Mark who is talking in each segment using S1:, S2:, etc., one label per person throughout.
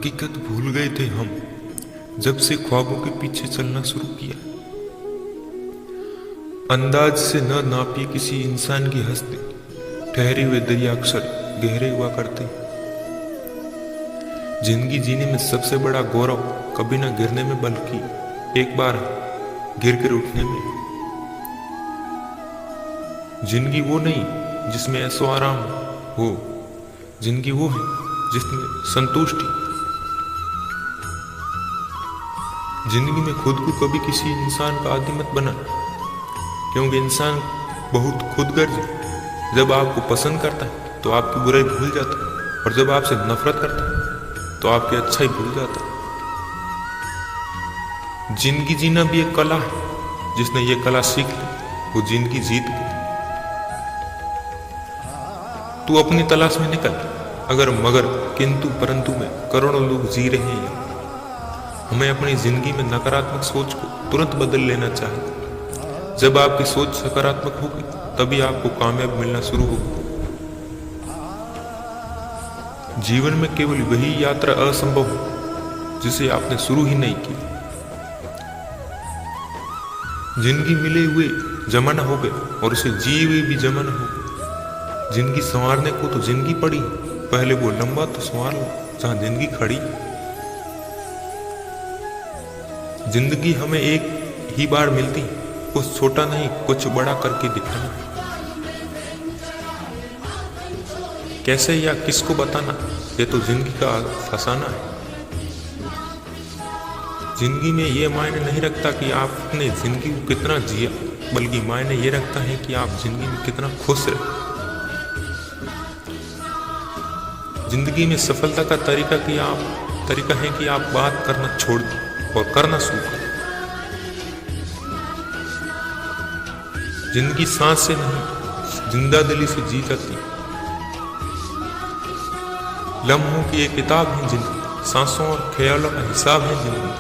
S1: हकीकत भूल गए थे हम जब से ख्वाबों के पीछे चलना शुरू किया। अंदाज से न नापिए किसी इंसान की हस्ती, ठहरे हुए दरिया अक्सर गहरे हुआ करते। जिंदगी जीने में सबसे बड़ा गौरव कभी न गिरने में बल्कि एक बार गिर कर उठने में। जिंदगी वो नहीं जिसमें ऐसो आराम हो, जिंदगी वो है जिसमें संतुष्टि। जिंदगी में खुद को कभी किसी इंसान का आदी मत बना, क्योंकि इंसान बहुत खुदगर्ज है। जब आपको पसंद करता है तो आपकी बुराई भूल जाता है, और जब आपसे नफरत करता है तो आपकी अच्छाई भूल जाता है। जिंदगी जीना भी एक कला है, जिसने ये कला सीख ली वो जिंदगी जीत गई। तू अपनी तलाश में निकल, अगर मगर किंतु परंतु में करोड़ों लोग जी रहे हैं। हमें अपनी जिंदगी में नकारात्मक सोच को तुरंत बदल लेना चाहिए। जब आपकी सोच सकारात्मक होगी तभी आपको कामयाब मिलना शुरू होगी। जीवन में केवल वही यात्रा असंभव है जिसे आपने शुरू ही नहीं की। जिंदगी मिले हुए जमाना हो गए और उसे जिए हुए भी जमाना हो गए। जिंदगी संवारने को तो जिंदगी पड़ी, पहले वो लंबा तो संवार लो जहां जिंदगी खड़ी। जिंदगी हमें एक ही बार मिलती, कुछ छोटा नहीं कुछ बड़ा करके दिखाना। कैसे या किसको बताना, ये तो जिंदगी का फसाना है। जिंदगी में ये मायने नहीं रखता कि आपने जिंदगी को कितना जिया, बल्कि मायने ये रखता है कि आप जिंदगी में कितना खुश रहे। जिंदगी में सफलता का तरीका है कि आप बात करना छोड़ दें और करना शुरू करें। जिंदगी सांस से नहीं जिंदा दिली से जी जाती। लम्हों की एक किताब है जिंदगी, सांसों और ख्यालों का हिसाब है जिंदगी।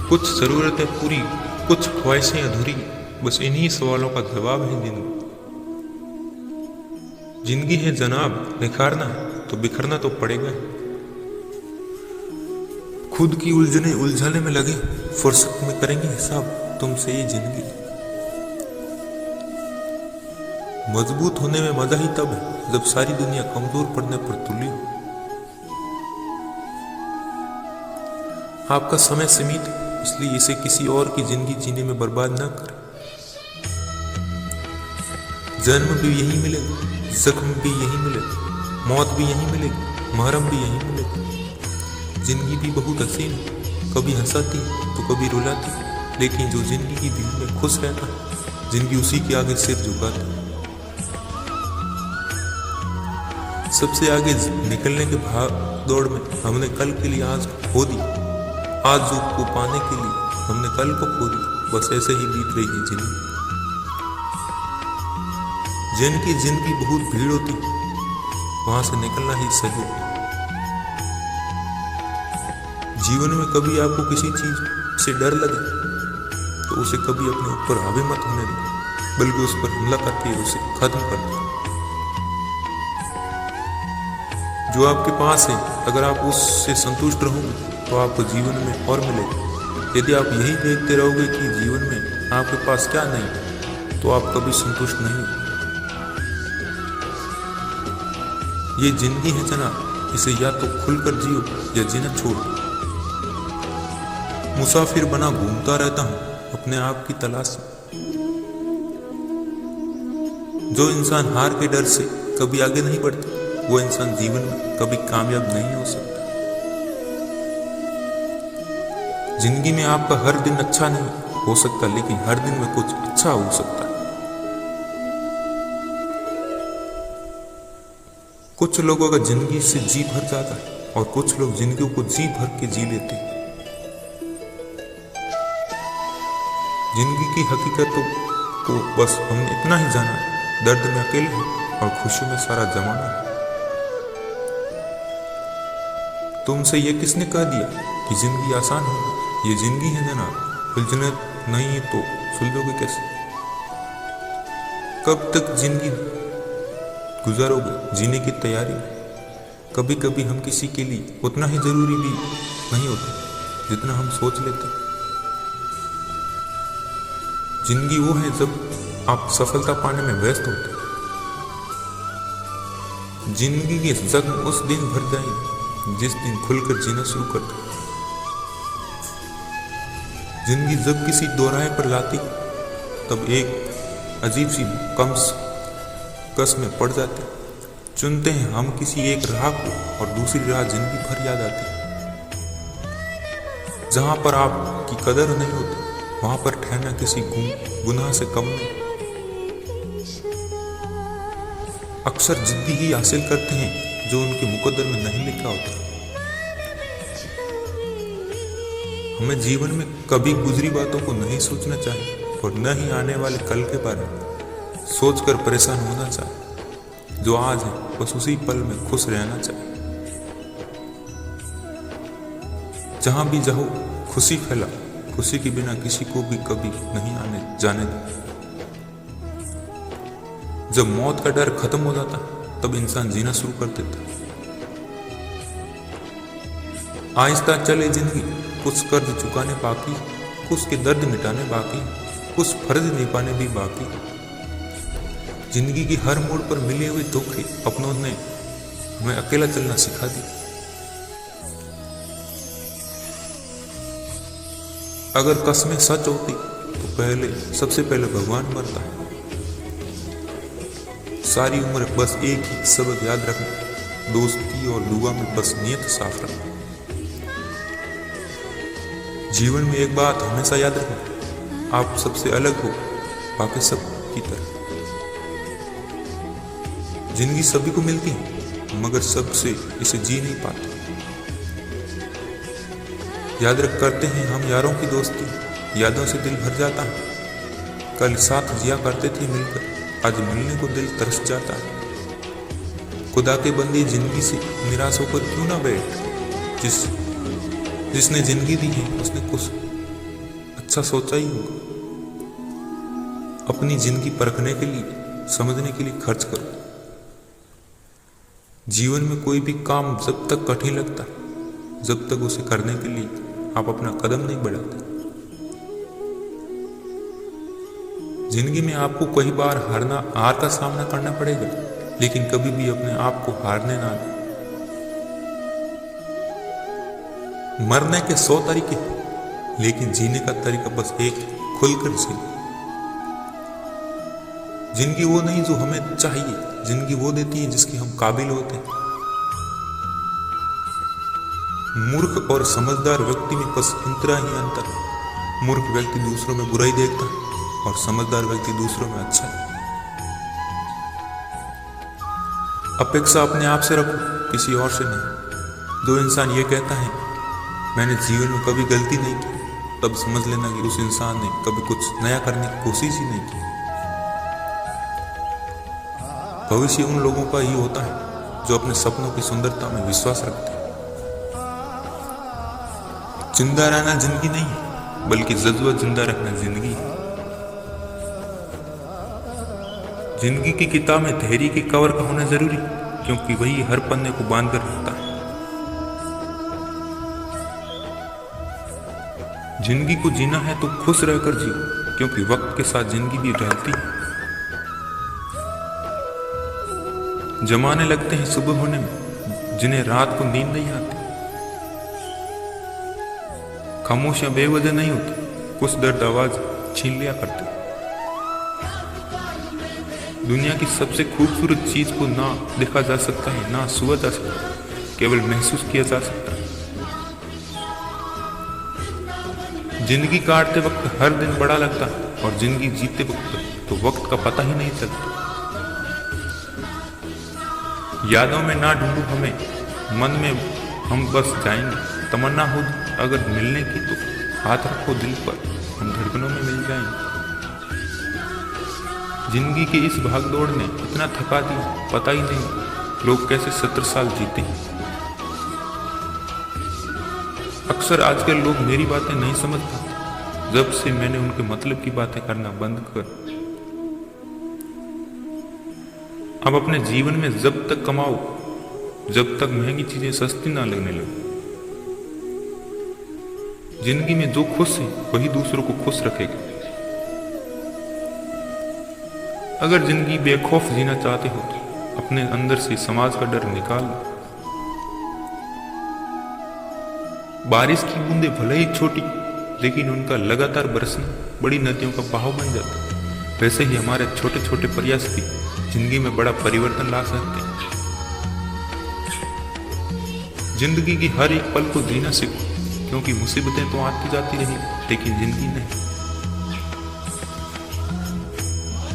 S1: कुछ जरूरतें पूरी, कुछ ख्वाहिशें अधूरी, बस इन्हीं सवालों का जवाब है जिंदगी। जिंदगी है जनाब, निखारना है तो बिखरना तो पड़ेगा। खुद की उलझने उलझाने में लगे, फुर्सत में करेंगे हिसाब तुमसे ये जिंदगी। मजबूत होने में मजा ही तब है जब सारी दुनिया कमजोर पड़ने पर तुली हो। आपका समय सीमित है, इसलिए इसे किसी और की जिंदगी जीने में बर्बाद न करें। जन्म भी यही मिलेगा, जख्म भी यही मिलेगा, मौत भी यही मिलेगी, महरम भी यही मिलेगी। जिंदगी भी बहुत हसीन है, कभी हंसाती है तो कभी रुलाती है, लेकिन जो जिंदगी की भीड़ में खुश रहता है, जिंदगी उसी के आगे सिर झुकाती है। सबसे आगे निकलने के भाग दौड़ में हमने कल के लिए आज को खो दिया, आज को पाने के लिए हमने कल को खो दिया। बस ऐसे ही बीत रही है जिंदगी। जिनकी जिंदगी बहुत भीड़ होती, वहां से निकलना ही सही है। जीवन में कभी आपको किसी चीज से डर लगे तो उसे कभी अपने ऊपर हावी मत होने दें, बल्कि उस पर हमला करके उसे खत्म कर दें। जो आपके पास है, अगर आप उससे संतुष्ट रहोगे तो आपको जीवन में और मिलेगा। यदि आप यही देखते रहोगे कि जीवन में आपके पास क्या नहीं, तो आप कभी संतुष्ट नहीं हो। ये जिंदगी है जनाब, इसे या तो खुलकर जियो या जीना छोड़ दो। मुसाफिर बना घूमता रहता हूं अपने आप की तलाश में। जो इंसान हार के डर से कभी आगे नहीं बढ़ता, वो इंसान जीवन में कभी कामयाब नहीं हो सकता। जिंदगी में आपका हर दिन अच्छा नहीं हो सकता, लेकिन हर दिन में कुछ अच्छा हो सकता है। कुछ लोगों का जिंदगी से जी भर जाता है और कुछ लोग जिंदगी को जी भर के जी लेते हैं। जिंदगी की हकीकतों को बस हमने इतना ही जाना है, दर्द में अकेले हैं और खुशी में सारा जमाना है। तुमसे ये किसने कह दिया कि जिंदगी आसान होगी? ये जिंदगी है जनाब, उलझने नहीं है तो सुलझोगे कैसे? कब तक जिंदगी गुजारोगे जीने की तैयारी? कभी कभी हम किसी के लिए उतना ही जरूरी भी नहीं होते जितना हम सोच लेते। जिंदगी वो है जब आप सफलता पाने में व्यस्त होते। जिंदगी के जख्म उस दिन भर जाएंगे जिस दिन खुलकर जीना शुरू कर दो। जिंदगी जब किसी दोराहे पर लाती तब एक अजीब सी कस में पड़ जाते। चुनते हैं हम किसी एक राह को और दूसरी राह जिंदगी भर याद आती। जहां पर आपकी कदर नहीं होती वहां पर ठहरना किसी गुनाह से कम नहीं। अक्सर जिद्दी ही हासिल करते हैं जो उनके मुकद्दर में नहीं लिखा होता। हमें जीवन में कभी गुजरी बातों को नहीं सोचना चाहिए और न ही आने वाले कल के बारे में सोचकर परेशान होना चाहिए। जो आज है बस उसी पल में खुश रहना चाहिए। जहां भी जाओ खुशी फैला, खुशी के बिना किसी को भी कभी नहीं आने जाने दो। जब मौत का डर खत्म हो जाता तब इंसान जीना शुरू कर देता। आहिस्ता चले जिंदगी, कुछ कर्ज चुकाने बाकी, कुछ के दर्द मिटाने बाकी, कुछ फर्ज निभाने भी बाकी। जिंदगी की हर मोड़ पर मिले हुए धोखे अपनों ने हमें अकेला चलना सिखा दी। अगर कस्में सच होती तो सबसे पहले भगवान मरता है। सारी उम्र बस एक ही सबक याद रखना, दोस्ती और दुआ में बस नियत साफ रखना। जीवन में एक बात हमेशा याद रखना, आप सबसे अलग हो बाकी सब की तरह। जिंदगी सभी को मिलती है मगर सबसे इसे जी नहीं पाते। याद रख करते हैं हम यारों की दोस्ती, यादों से दिल भर जाता है। कल साथ जिया करते थे मिलकर, आज मिलने को दिल तरस जाता है। खुदा के बंदे जिंदगी से निराश होकर क्यों ना बैठ। जिसने जिंदगी दी है उसने कुछ अच्छा सोचा ही होगा। अपनी जिंदगी परखने के लिए, समझने के लिए खर्च करो। जीवन में कोई भी काम जब तक कठिन लगता है जब तक उसे करने के लिए आप अपना कदम नहीं बढ़ाते। जिंदगी में आपको कई बार हार का सामना करना पड़ेगा, लेकिन कभी भी अपने आप को हारने ना दें। मरने के 100 तरीके लेकिन जीने का तरीका बस एक, खुलकर जिए। जिंदगी वो नहीं जो हमें चाहिए, जिंदगी वो देती है जिसकी हम काबिल होते हैं। मूर्ख और समझदार व्यक्ति में बस इतना ही अंतर है। मूर्ख व्यक्ति दूसरों में बुराई देखता है और समझदार व्यक्ति दूसरों में अच्छा है। अपेक्षा अपने आप से रखो, किसी और से नहीं। जो इंसान ये कहता है मैंने जीवन में कभी गलती नहीं की, तब समझ लेना कि उस इंसान ने कभी कुछ नया करने की कोशिश ही नहीं की। भविष्य उन लोगों का ही होता है जो अपने सपनों की सुंदरता में विश्वास रखते हैं। जिंदा रहना जिंदगी नहीं बल्कि जज्बा जिंदा रखना जिंदगी है। जिंदगी की किताब में धैर्य के कवर का होना जरूरी, क्योंकि वही हर पन्ने को बांध कर रखता है। जिंदगी को जीना है तो खुश रहकर जियो, क्योंकि वक्त के साथ जिंदगी भी ढलती है। जमाने लगते हैं सुबह होने में जिन्हें रात को नींद नहीं आती। खामोशियां बेवजह नहीं होती, कुछ दर्द आवाज छीन लिया करते। दुनिया की सबसे खूबसूरत चीज को ना देखा जा सकता है, ना छुआ जा सकता, केवल महसूस किया जा सकता है। जिंदगी काटते वक्त हर दिन बड़ा लगता है और जिंदगी जीते वक्त तो वक्त का पता ही नहीं चलता। यादों में ना ढूंढो हमें, मन में हम बस जाएंगे। तमन्ना हो अगर मिलने की तो हाथ रखो दिल पर, हम धड़कनों में मिल जाएंगे। जिंदगी की इस भागदौड़ ने इतना थका दिया, पता ही नहीं लोग कैसे 70 साल जीते हैं। अक्सर आजकल लोग मेरी बातें नहीं समझ पाते, जब से मैंने उनके मतलब की बातें करना बंद कर। अब अपने जीवन में जब तक कमाओ जब तक महंगी चीजें सस्ती ना लगने लगे। जिंदगी में जो खुश है वही दूसरों को खुश रखेगा। अगर जिंदगी बेखौफ जीना चाहते हो तो अपने अंदर से समाज का डर निकाल लो। बारिश की बूंदें भले ही छोटी, लेकिन उनका लगातार बरसना बड़ी नदियों का बहाव बन जाता है। वैसे ही हमारे छोटे छोटे प्रयास भी जिंदगी में बड़ा परिवर्तन ला सकते हैं। जिंदगी की हर एक पल को जीना सीखो, क्योंकि मुसीबतें तो आती जाती रही, लेकिन जिंदगी नहीं।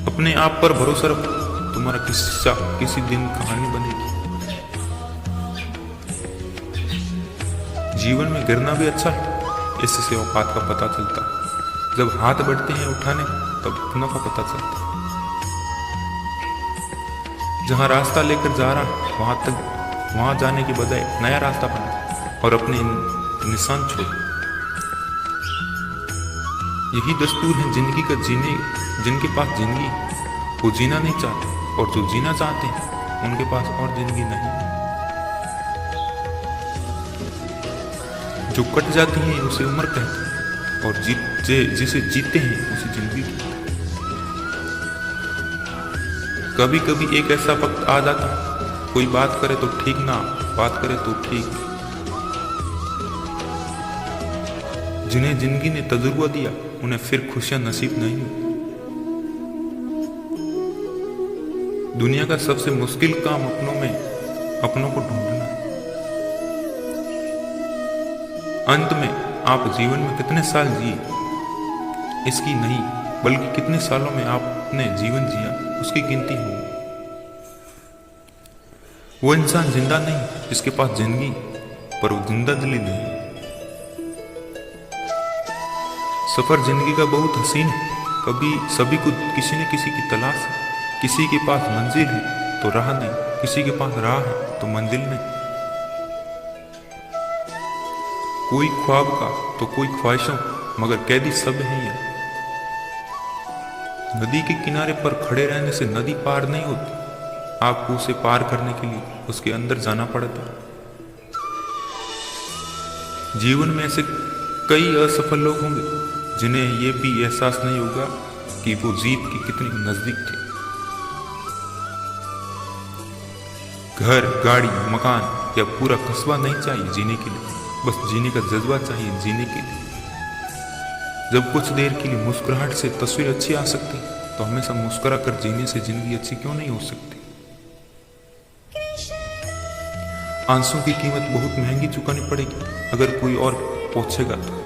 S1: अपने आप पर भरोसा रखो, तुम्हारा किस्सा किसी दिन कहानी बनेगी। जीवन में गिरना भी अच्छा है, इससे औकात का पता चलता है। जब हाथ बढ़ते हैं उठाने तब अपनों का पता चलता है। जहां रास्ता लेकर जा रहा वहां जाने के बजाय नया रास्ता बना और अपने निशान छोड़। यही दस्तूर है जिंदगी का जीने। जिनके पास जिंदगी वो जीना नहीं चाहते, और जो जीना चाहते हैं उनके पास और जिंदगी नहीं। जो कट जाती है उसे उम्र कहते हैं, और जिसे जीते हैं उसे जिंदगी कहते हैं। कभी कभी एक ऐसा वक्त आ जाता है, कोई बात करे तो ठीक ना, बात करे तो ठीक। जिन्हें जिंदगी ने तजुर्बा दिया उन्हें फिर खुशियां नसीब नहीं हुई। दुनिया का सबसे मुश्किल काम अपनों को ढूंढना। अंत में आप जीवन में कितने साल जिए इसकी नहीं, बल्कि कितने सालों में आपने जीवन जिया उसकी गिनती होगी। वो इंसान जिंदा नहीं जिसके पास जिंदगी पर वो जिंदा दिली नहीं। सफर जिंदगी का बहुत हसीन है। कभी सभी को किसी न किसी की तलाश है। किसी के पास मंजिल है तो राह नहीं, किसी के पास राह है तो मंजिल नहीं। कोई ख्वाब का तो कोई ख्वाहिशों, मगर कैदी सब है यहाँ। नदी के किनारे पर खड़े रहने से नदी पार नहीं होती, आपको उसे पार करने के लिए उसके अंदर जाना पड़ता है। जीवन में ऐसे कई असफल लोग होंगे जिन्हें यह भी एहसास नहीं होगा कि वो जीत के कितने नजदीक थे। घर, गाड़ी, मकान या पूरा कस्बा नहीं चाहिए जीने के लिए, बस जीने का जज्बा चाहिए जीने के लिए। जब कुछ देर के लिए मुस्कुराहट से तस्वीर अच्छी आ सकती तो हमेशा मुस्कुरा कर जीने से जिंदगी अच्छी क्यों नहीं हो सकती। आंसू की कीमत बहुत महंगी चुकानी पड़ेगी अगर कोई और पूछेगा तो।